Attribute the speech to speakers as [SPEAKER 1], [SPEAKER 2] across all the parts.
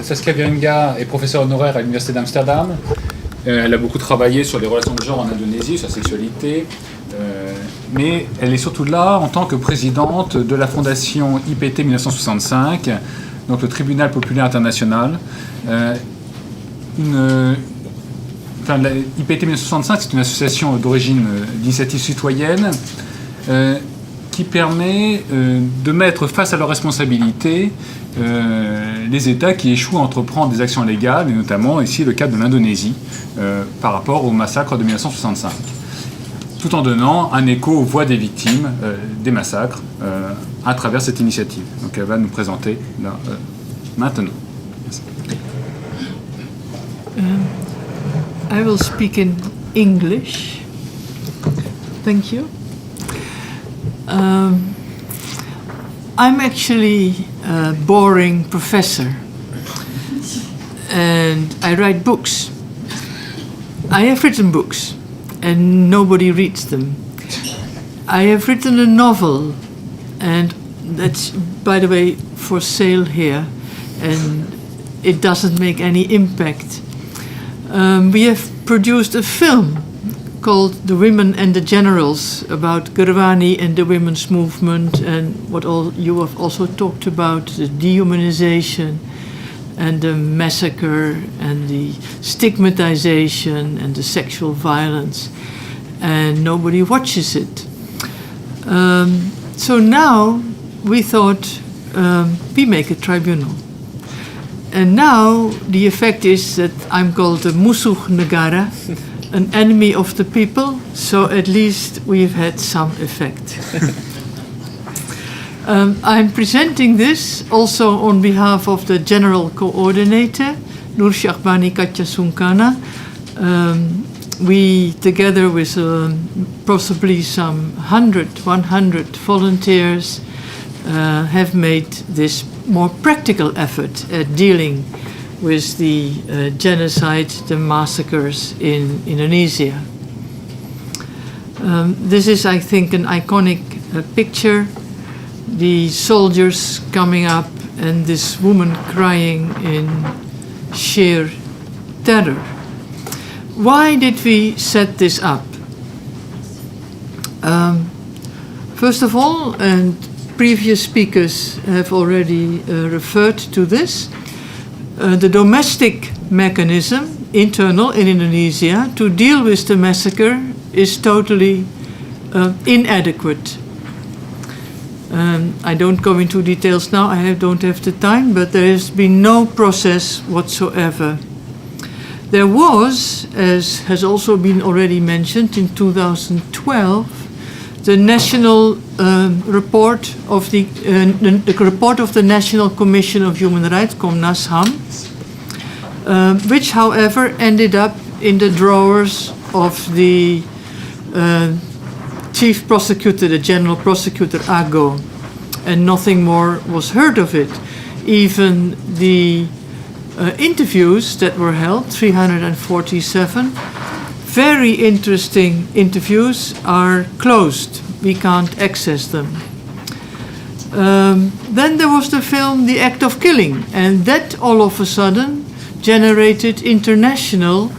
[SPEAKER 1] Saskia Wieringa est professeure honoraire à l'Université d'Amsterdam. Elle a beaucoup travaillé sur les relations de genre en Indonésie, sur la sexualité. Mais elle est surtout là en tant que présidente de la fondation IPT 1965, donc le Tribunal populaire international. IPT 1965, c'est une association d'origine d'initiative citoyenne qui permet de mettre face à leurs responsabilités les États qui échouent à entreprendre des actions légales, et notamment ici le cas de l'Indonésie par rapport au massacre de 1965, tout en donnant un écho aux voix des victimes des massacres à travers cette initiative. Donc elle va nous présenter là, maintenant.
[SPEAKER 2] I will speak in English. Thank you. I'm actually a boring professor and I write books. I have written books and nobody reads them. I have written a novel and that's, by the way, for sale here, and it doesn't make any impact. We have produced a film called The Women and the Generals about Gerwani and the women's movement and what all you have also talked about, the dehumanization and the massacre and the stigmatization and the sexual violence, and nobody watches it. So now we thought we make a tribunal. And now the effect is that I'm called a musuh negara, an enemy of the people, so at least we've had some effect. I'm presenting this also on behalf of the General Coordinator, Nur Syahbani Katja Sungkana. We, together with possibly some 100 volunteers, have made this more practical effort at dealing with the genocide, the massacres in Indonesia. This is, I think, an iconic picture. The soldiers coming up and this woman crying in sheer terror. Why did we set this up? First of all, and previous speakers have already referred to this, the domestic mechanism, internal in Indonesia, to deal with the massacre is totally inadequate. I don't go into details now, I don't have the time, but there has been no process whatsoever. There was, as has also been already mentioned, in 2012, the national report of the report of the National Commission of Human Rights, Komnas HAM, which, however, ended up in the drawers of the chief prosecutor, the general prosecutor Ago, and nothing more was heard of it. Even the interviews that were held, 347, very interesting interviews, are closed. We can't access them. Then there was the film The Act of Killing, and that all of a sudden generated international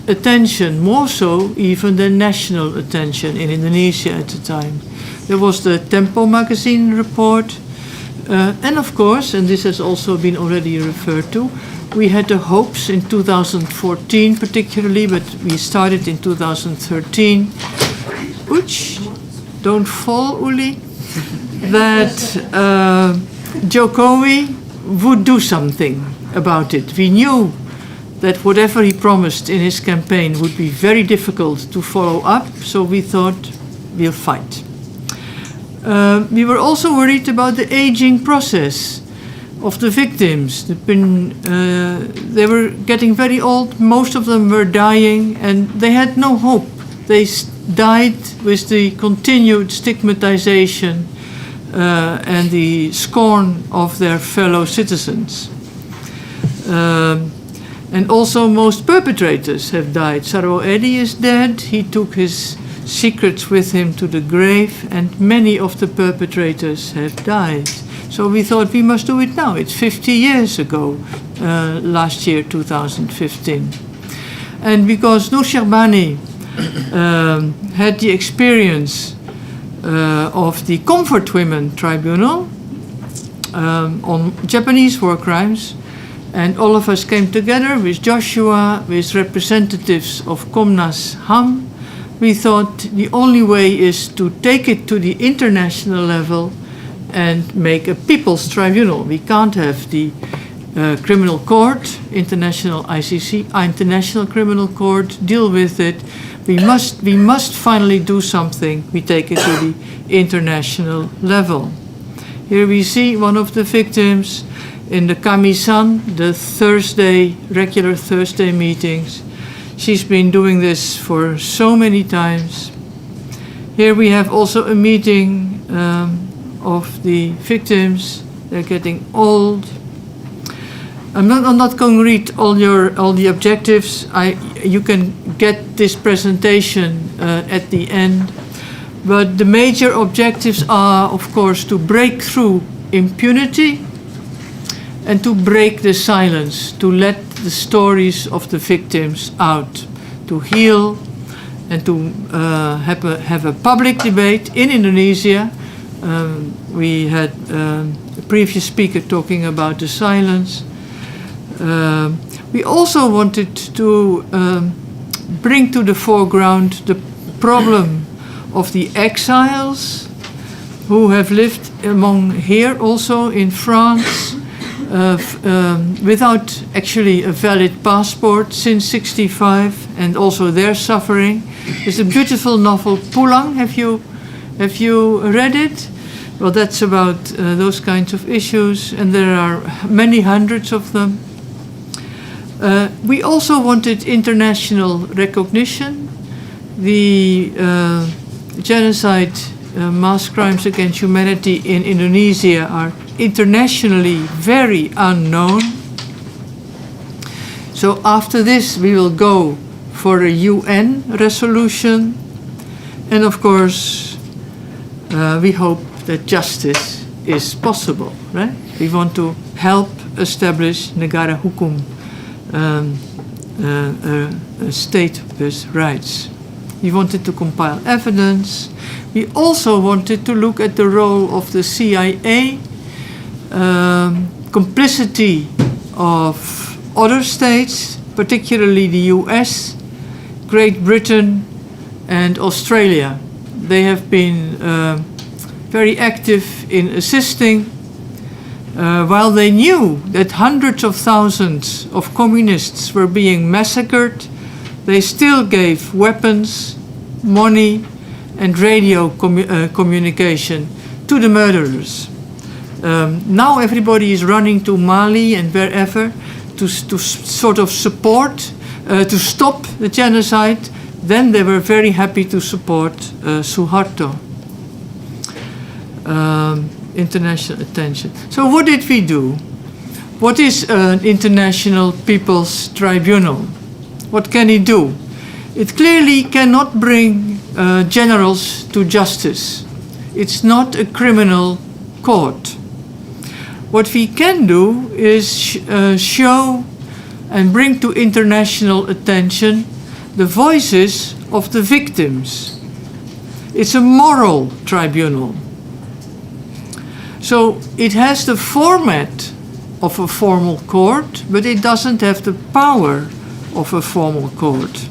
[SPEAKER 2] attention, more so even than national attention in Indonesia at the time. There was the Tempo magazine report, and of course, and this has also been already referred to, we had the hopes in 2014 particularly, but we started in 2013. Ouch, don't fall, Uli. That Jokowi would do something about it. We knew that whatever he promised in his campaign would be very difficult to follow up, so we thought we'll fight. We were also worried about the aging process of the victims. They were getting very old, most of them were dying, and they had no hope. They died with the continued stigmatization and the scorn of their fellow citizens. And also most perpetrators have died. Sarwo Edi is dead, he took his secrets with him to the grave, and many of the perpetrators have died. So we thought we must do it now. It's 50 years ago. last year, 2015. And because Noor Sherbani had the experience of the Comfort Women Tribunal on Japanese war crimes, and all of us came together with Joshua, with representatives of Komnas HAM. We thought the only way is to take it to the international level and make a people's tribunal. We can't have the criminal court, international ICC, international criminal court, deal with it. We must finally do something. We take it to the international level. Here we see one of the victims in the Kamisan, the regular Thursday meetings. She's been doing this for so many times. Here we have also a meeting of the victims. They're getting old. I'm not going to read all the objectives. You can get this presentation at the end. But the major objectives are, of course, to break through impunity and to break the silence, to let the stories of the victims out, to heal and to have a public debate in Indonesia. We had a previous speaker talking about the silence. We also wanted to bring to the foreground the problem of the exiles who have lived among here also in France without actually a valid passport since '65, and also their suffering. There's a beautiful novel, Pulang. Have you read it? Well, that's about those kinds of issues, and there are many hundreds of them. We also wanted international recognition. The genocide, mass crimes against humanity in Indonesia are internationally very unknown. So after this, we will go for a UN resolution. And of course, we hope that justice is possible, right? We want to help establish Negara Hukum, a state with rights. We wanted to compile evidence. We also wanted to look at the role of the CIA, complicity of other states, particularly the US, Great Britain, and Australia. They have been very active in assisting. While they knew that hundreds of thousands of communists were being massacred, they still gave weapons, money, and radio communication to the murderers. Now everybody is running to Mali and wherever to sort of support, to stop the genocide. Then they were very happy to support Suharto. International attention. So what did we do? What is an international people's tribunal? What can it do? It clearly cannot bring generals to justice. It's not a criminal court. What we can do is show and bring to international attention the voices of the victims. It's a moral tribunal. So it has the format of a formal court, but it doesn't have the power of a formal court.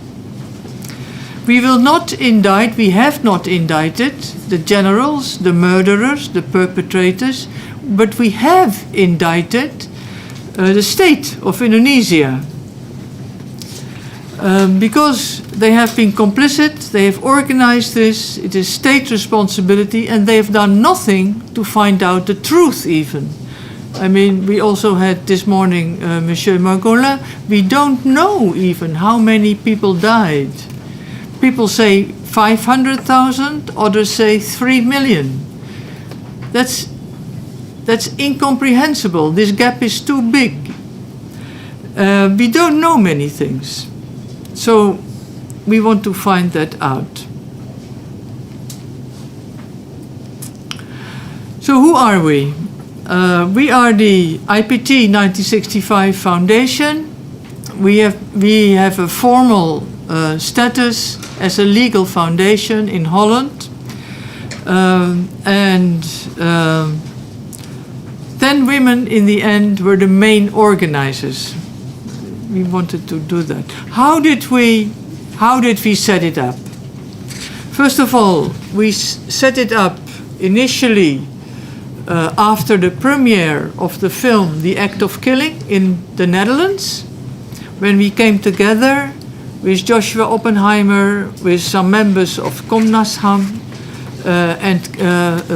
[SPEAKER 2] We will not indict, we have not indicted the generals, the murderers, the perpetrators, but we have indicted the state of Indonesia. Because they have been complicit, they have organized this, it is state responsibility, and they have done nothing to find out the truth even. I mean, we also had this morning Monsieur Margolin. We don't know even how many people died. People say 500,000, others say 3 million. That's incomprehensible. This gap is too big. We don't know many things. So we want to find that out. So who are we? We are the IPT 1965 Foundation. We have a formal status as a legal foundation in Holland. 10 women in the end were the main organizers. We wanted to do that. How did we set it up? First of all, we set it up initially after the premiere of the film The Act of Killing in the Netherlands, when we came together with Joshua Oppenheimer, with some members of Komnasham, and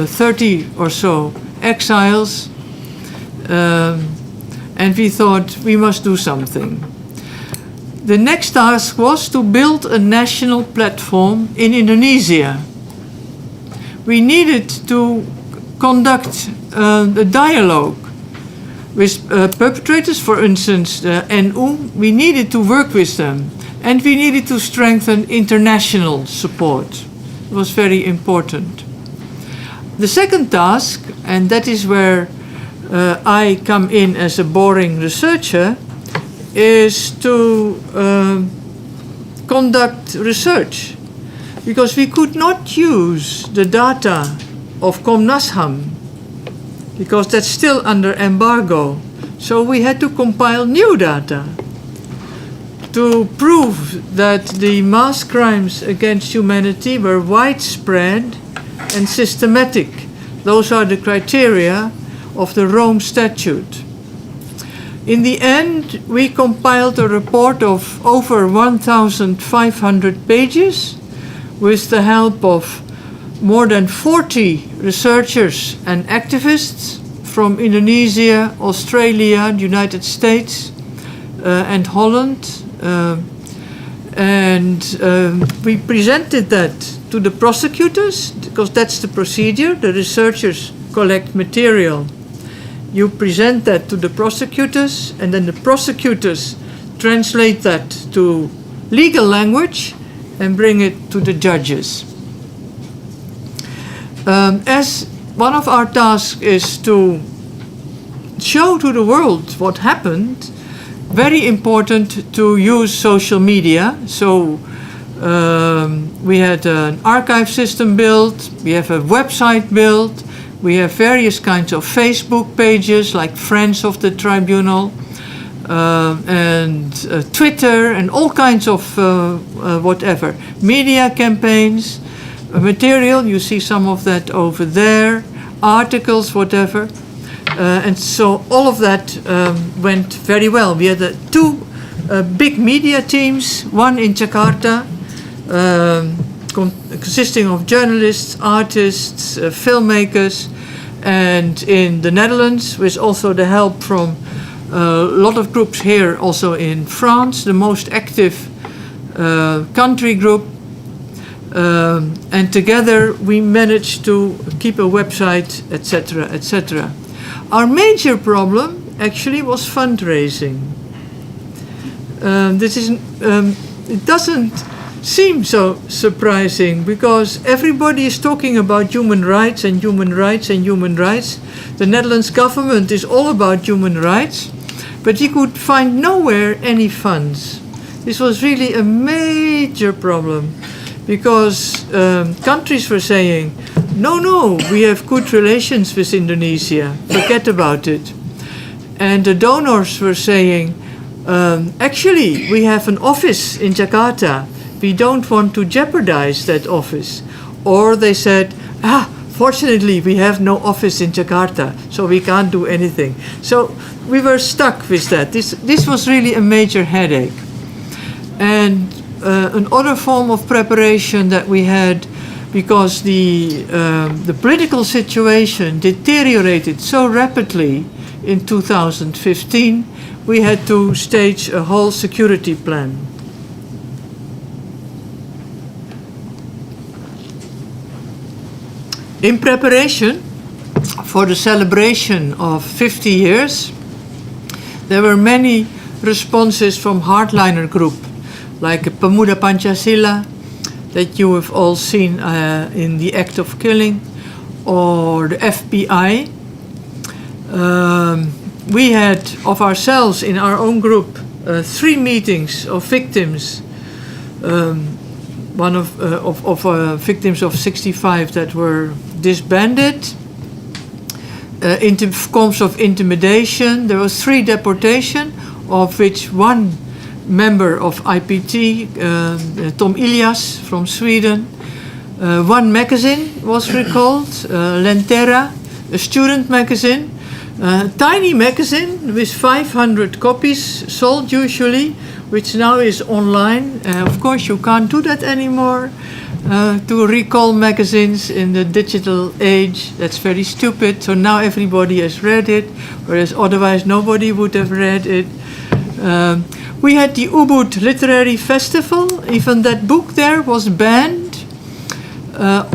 [SPEAKER 2] 30 or so exiles, and we thought we must do something. The next task was to build a national platform in Indonesia. We needed to conduct a dialogue with perpetrators, for instance, the NU. We needed to work with them, and we needed to strengthen international support. It was very important. The second task, and that is where I come in as a boring researcher, is to conduct research, because we could not use the data of Komnasham because that's still under embargo. So we had to compile new data to prove that the mass crimes against humanity were widespread and systematic. Those are the criteria of the Rome Statute. In the end, we compiled a report of over 1,500 pages with the help of more than 40 researchers and activists from Indonesia, Australia, the United States, and Holland. We presented that to the prosecutors, because that's the procedure. The researchers collect material. You present that to the prosecutors, and then the prosecutors translate that to legal language and bring it to the judges. As one of our tasks is to show to the world what happened, very important to use social media. So we had an archive system built, we have a website built, we have various kinds of Facebook pages like Friends of the Tribunal, and Twitter, and all kinds of whatever. Media campaigns, material, you see some of that over there, articles, whatever. And so all of that went very well. We had two big media teams, one in Jakarta, consisting of journalists, artists, filmmakers, and in the Netherlands, with also the help from a lot of groups here, also in France, the most active country group. And together we managed to keep a website, etc., etc. Our major problem actually was fundraising. It doesn't seem so surprising, because everybody is talking about human rights and human rights and human rights. The Netherlands government is all about human rights, but you could find nowhere any funds. This was really a major problem, because countries were saying, no, we have good relations with Indonesia, forget about it. And the donors were saying, actually, we have an office in Jakarta, we don't want to jeopardize that office. Or they said, fortunately, we have no office in Jakarta, so we can't do anything. So we were stuck with that. This was really a major headache. And another form of preparation that we had, because the political situation deteriorated so rapidly in 2015, we had to stage a whole security plan. In preparation for the celebration of 50 years, there were many responses from hardliner group, like Pemuda Pancasila, that you have all seen in the Act of Killing, or the FBI. We had of ourselves in our own group 3 meetings of victims. One of victims of 65 that were disbanded. Forms of intimidation. There was 3 deportation, of which 1 member of IPT, Tom Ilias from Sweden. 1 magazine was recalled, Lentera, a student magazine. Tiny magazine with 500 copies sold usually, which now is online. Of course, you can't do that anymore. To recall magazines in the digital age, that's very stupid. So now everybody has read it, whereas otherwise nobody would have read it. We had the Ubud Literary Festival. Even that book there was banned.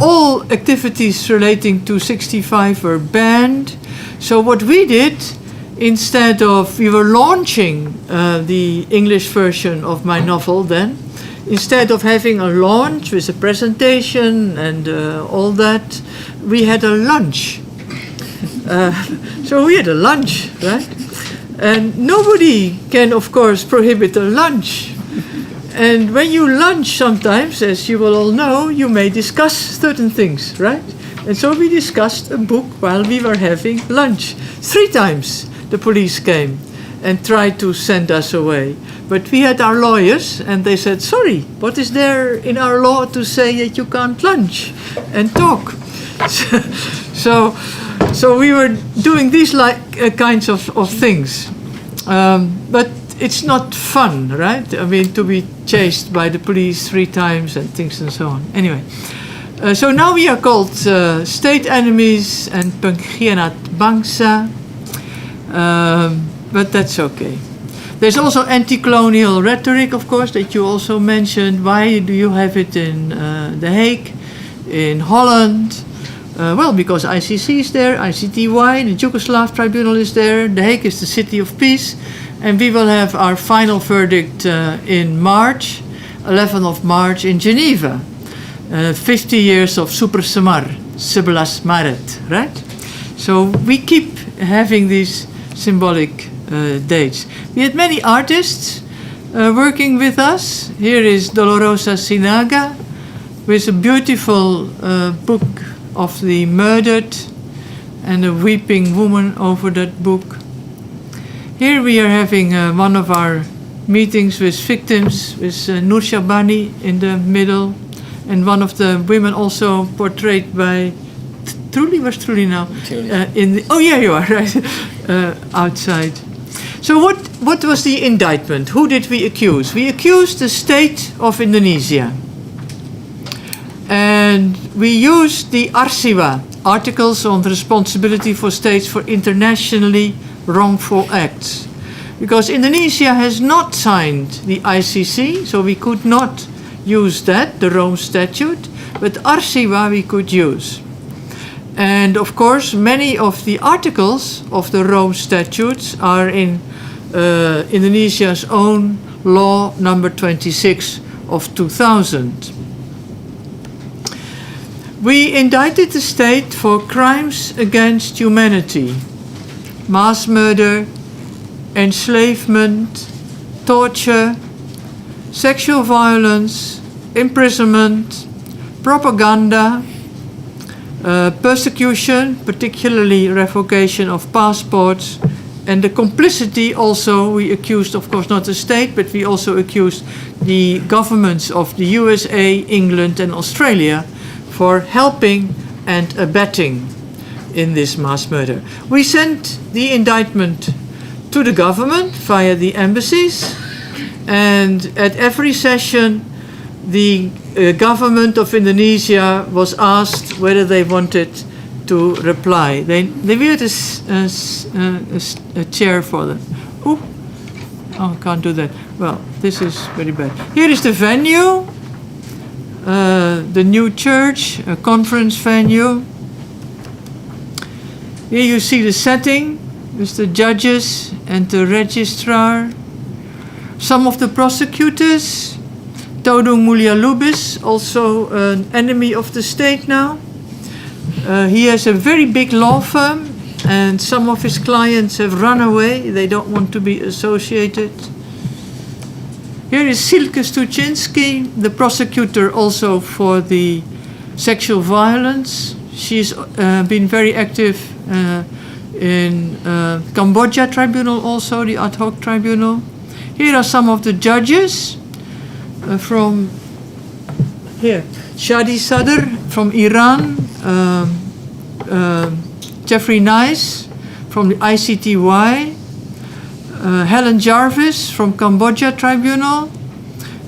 [SPEAKER 2] All activities relating to 65 were banned. So what we did, instead of, we were launching the English version of my novel then, instead of having a launch with a presentation and all that, we had a lunch. So we had a lunch, right? And nobody can, of course, prohibit a lunch. And when you lunch sometimes, as you will all know, you may discuss certain things, right? And so we discussed a book while we were having lunch. 3 times the police came and tried to send us away. But we had our lawyers, and they said, sorry, what is there in our law to say that you can't lunch and talk? So we were doing these kinds of things. But it's not fun, right? I mean, to be chased by the police 3 times and things and so on. Anyway, so now we are called state enemies and pengkhianat bangsa, but that's okay. There's also anti-colonial rhetoric, of course, that you also mentioned. Why do you have it in The Hague, in Holland? Well, because ICC is there, ICTY, the Yugoslav Tribunal is there, The Hague is the city of peace, and we will have our final verdict in March, 11th of March in Geneva. 50 years of Super Semar, 11 Maret, right? So we keep having these symbolic dates. We had many artists working with us. Here is Dolorosa Sinaga with a beautiful book of the murdered and a weeping woman over that book. Here we are having one of our meetings with victims, with Nur Shabani in the middle, and one of the women also portrayed by Truly. Where's Truly now? Oh yeah, you are right. Outside. So what was the indictment? Who did we accuse? We accused the state of Indonesia. And we used the Arsiwa, Articles on the Responsibility for States for Internationally Wrongful Acts. Because Indonesia has not signed the ICC, so we could not use that, the Rome Statute, but Arsiwa we could use. And of course, many of the articles of the Rome Statutes are in Indonesia's own law number 26 of 2000. We indicted the state for crimes against humanity, mass murder, enslavement, torture, sexual violence, imprisonment, propaganda, persecution, particularly revocation of passports, and the complicity also, we accused, of course, not the state, but we also accused the governments of the USA, England, and Australia for helping and abetting in this mass murder. We sent the indictment to the government via the embassies, and at every session the government of Indonesia was asked whether they wanted to reply. They had a chair for them. Ooh. Oh, I can't do that. Well, this is very bad. Here is the venue, the new church, a conference venue. Here you see the setting with the judges and the registrar. Some of the prosecutors, Todung Mulya Lubis, also an enemy of the state now. He has a very big law firm and some of his clients have run away. They don't want to be associated. Here is Silke Stuczynski, the prosecutor also for the sexual violence. She's been very active in Cambodia tribunal also, the ad hoc tribunal. Here are some of the judges from here. Shadi Sadr from Iran, Jeffrey Nice from the ICTY, Helen Jarvis from Cambodia Tribunal,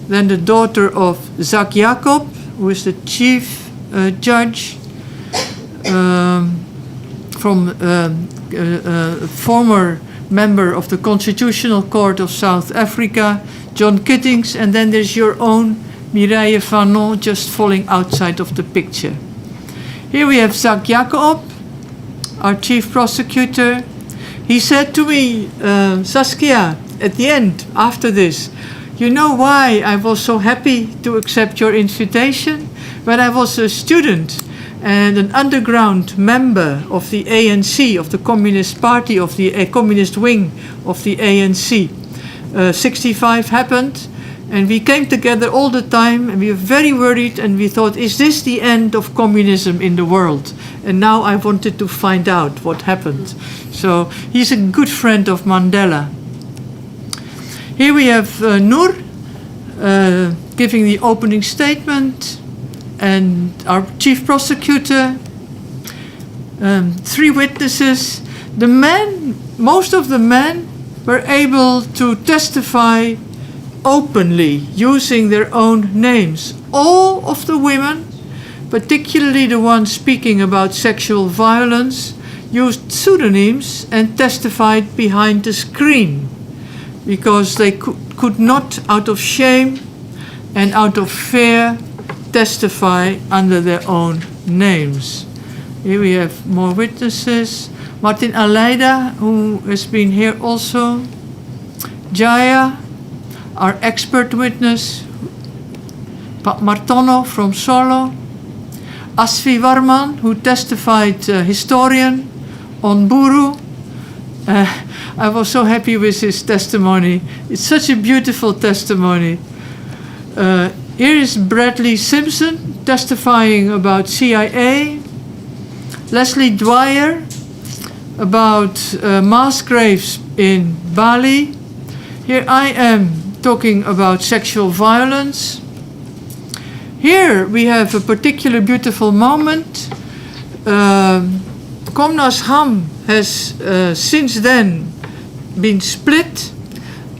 [SPEAKER 2] then the daughter of Zak Jacob, who is the chief judge, from former member of the Constitutional Court of South Africa, John Kittings, and then there's your own Mireille Fanon just falling outside of the picture. Here we have Zak Jacob, our chief prosecutor. He said to me, Saskia, at the end, after this, you know why I was so happy to accept your invitation? When I was a student and an underground member of the ANC, of the Communist Party, of the communist wing of the ANC, 65 happened, and we came together all the time, and we were very worried, and we thought, is this the end of communism in the world? And now I wanted to find out what happened. So he's a good friend of Mandela. Here we have Noor giving the opening statement, and our chief prosecutor, 3 witnesses. The men, most of the men were able to testify openly using their own names. All of the women, particularly the ones speaking about sexual violence, used pseudonyms and testified behind the screen because they could not, out of shame and out of fear, testify under their own names. Here we have more witnesses. Martin Aleida, who has been here also. Jaya, our expert witness. Pat Martono from Solo. Asfi Varman, who testified, historian on Buru. I was so happy with his testimony. It's such a beautiful testimony. Here is Bradley Simpson testifying about CIA. Leslie Dwyer about mass graves in Bali. Here I am talking about sexual violence. Here we have a particular beautiful moment. Komnas Ham has since then been split.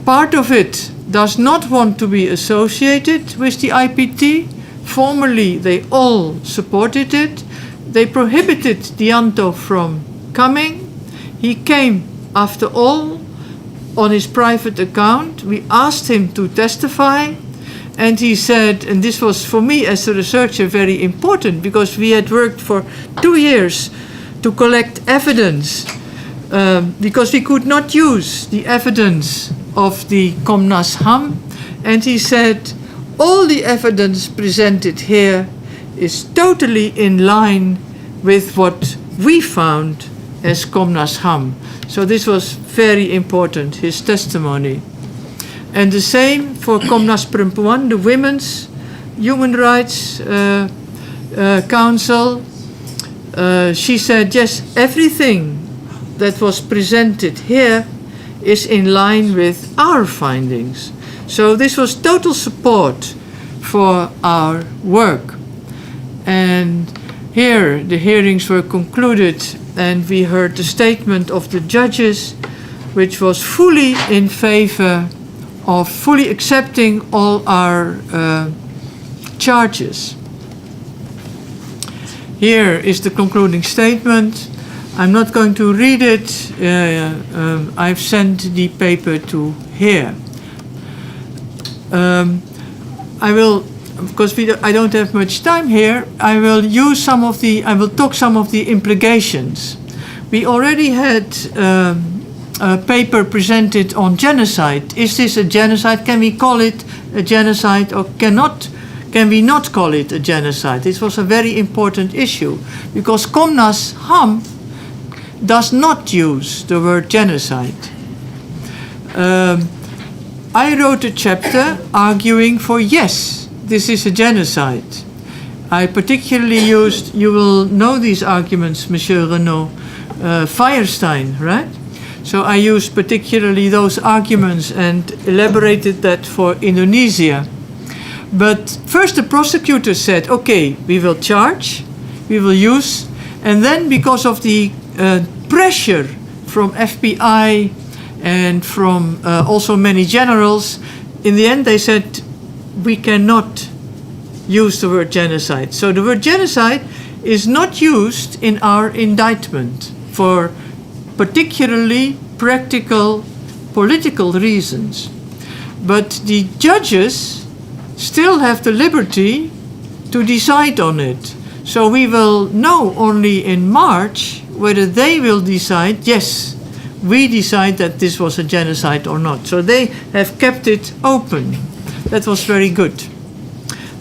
[SPEAKER 2] Part of it does not want to be associated with the IPT. Formerly they all supported it. They prohibited Dianto from coming. He came after all on his private account. We asked him to testify, and he said, and this was for me as a researcher very important because we had worked for 2 years to collect evidence because we could not use the evidence of the Komnas Ham, and he said all the evidence presented here is totally in line with what we found as Komnas Ham. So this was very important, his testimony. And the same for Komnas Perempuan, the Women's Human Rights Council. She said, yes, everything that was presented here is in line with our findings. So this was total support for our work. And here the hearings were concluded and we heard the statement of the judges, which was fully in favor of fully accepting all our charges. Here is the concluding statement. I'm not going to read it. I've sent the paper to here. I will, because I don't have much time here, I will talk some of the implications. We already had a paper presented on genocide. Is this a genocide? Can we call it a genocide or can we not call it a genocide? This was a very important issue because Komnas Ham does not use the word genocide. I wrote a chapter arguing for yes, this is a genocide. I particularly used, you will know these arguments, Monsieur Renaud, Feuerstein, right? So I used particularly those arguments and elaborated that for Indonesia. But first the prosecutor said, okay, we will charge, we will use, and then because of the pressure from FBI and from also many generals, in the end they said, we cannot use the word genocide. So the word genocide is not used in our indictment for particularly practical political reasons. But the judges still have the liberty to decide on it. So we will know only in March whether they will decide, yes, we decide that this was a genocide or not. So they have kept it open. That was very good.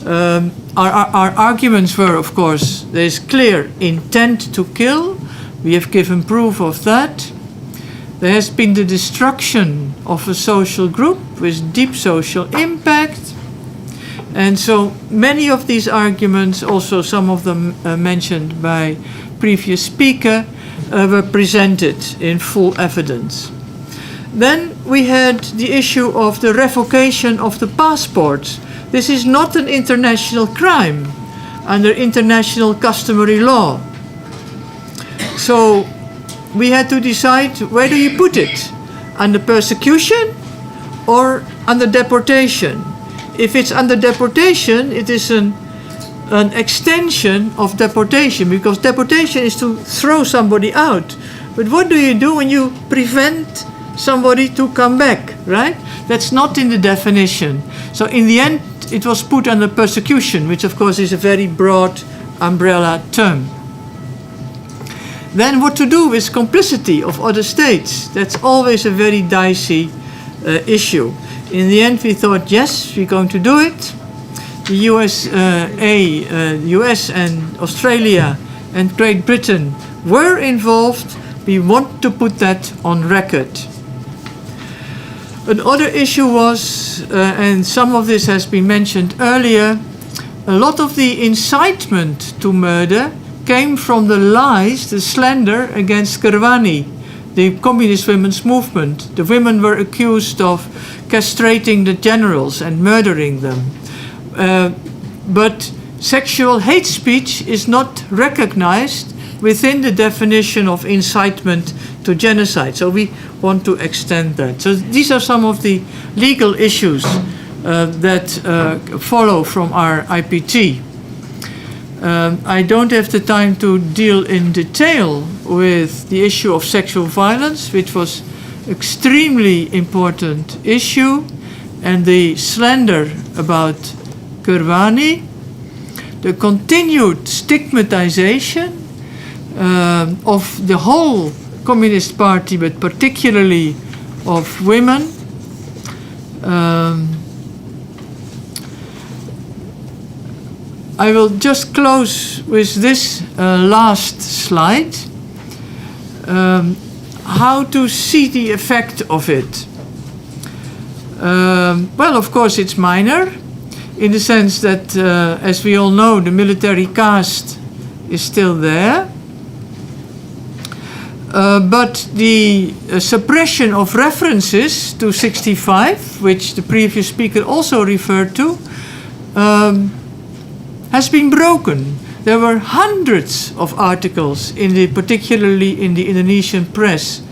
[SPEAKER 2] Our arguments were, of course, there is clear intent to kill. We have given proof of that. There has been the destruction of a social group with deep social impact. And so many of these arguments, also some of them mentioned by previous speaker, were presented in full evidence. Then we had the issue of the revocation of the passports. This is not an international crime under international customary law. So we had to decide, where do you put it? Under persecution or under deportation? If it's under deportation, it is an extension of deportation, because deportation is to throw somebody out. But what do you do when you prevent somebody to come back, right? That's not in the definition. So in the end, it was put under persecution, which of course is a very broad umbrella term. Then what to do with complicity of other states? That's always a very dicey issue. In the end, we thought, yes, we're going to do it. The US and Australia and Great Britain were involved. We want to put that on record. Another issue was, and some of this has been mentioned earlier, a lot of the incitement to murder came from the lies, the slander against Kerwani, the communist women's movement. The women were accused of castrating the generals and murdering them. But sexual hate speech is not recognized within the definition of incitement to genocide. So we want to extend that. So these are some of the legal issues that follow from our IPT. I don't have the time to deal in detail with the issue of sexual violence, which was extremely important issue, and the slander about Kerwani, the continued stigmatization of the whole Communist Party, but particularly of women. I will just close with this last slide. How to see the effect of it? Well, of course, it's minor, in the sense that, as we all know, the military caste is still there. But the suppression of references to 65, which the previous speaker also referred to, has been broken. There were hundreds of articles, particularly in the Indonesian press,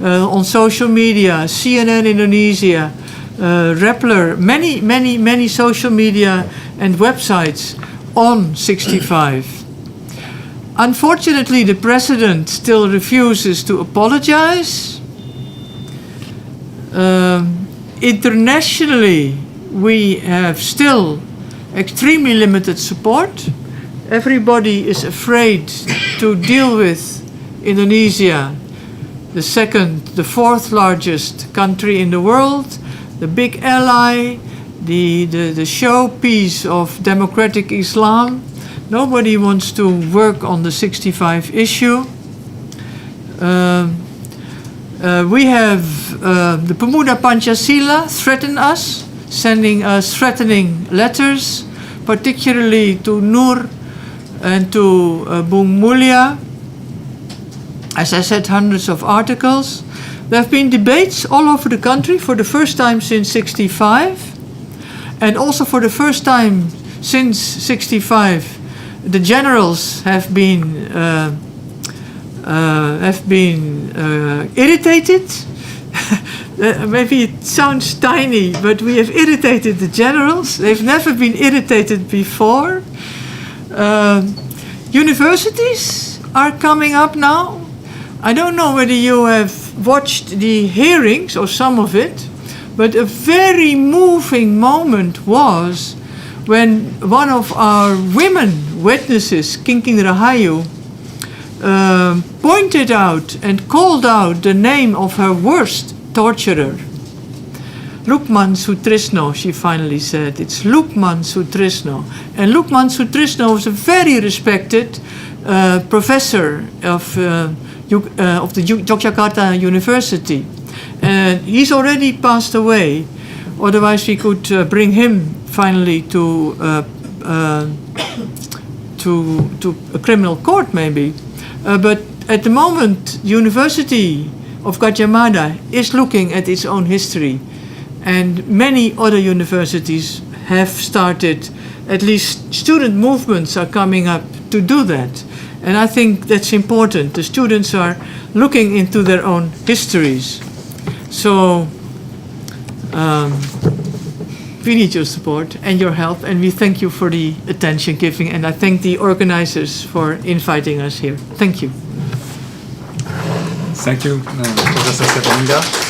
[SPEAKER 2] on social media, CNN Indonesia, Rappler, many social media and websites on 65. Unfortunately, the president still refuses to apologize. Internationally, we have still extremely limited support. Everybody is afraid to deal with Indonesia, the fourth largest country in the world, the big ally, the showpiece of democratic Islam. Nobody wants to work on the 65 issue. We have the Pemuda Pancasila threaten us, sending us threatening letters, particularly to Nur and to Bung Mulya. As I said, hundreds of articles. There have been debates all over the country for the first time since '65, and also for the first time since '65, the generals have been irritated. Maybe it sounds tiny, but we have irritated the generals. They've never been irritated before. Universities are coming up now. I don't know whether you have watched the hearings or some of it, but a very moving moment was when one of our women witnesses, Kinking Rahayu, pointed out and called out the name of her worst torturer. Lukman Sutrisno, she finally said. It's Lukman Sutrisno. And Lukman Sutrisno was a very respected professor of the Yogyakarta University. And he's already passed away. Otherwise, we could bring him finally to a criminal court, maybe. But at the moment, University of Gadjah Mada is looking at its own history. And many other universities have started, at least student movements are coming up to do that. And I think that's important. The students are looking into their own histories. So we need your support and your help, and we thank you for the attention giving, and I thank the organizers for inviting us here. Thank you.
[SPEAKER 1] Thank you, Professor Wieringa.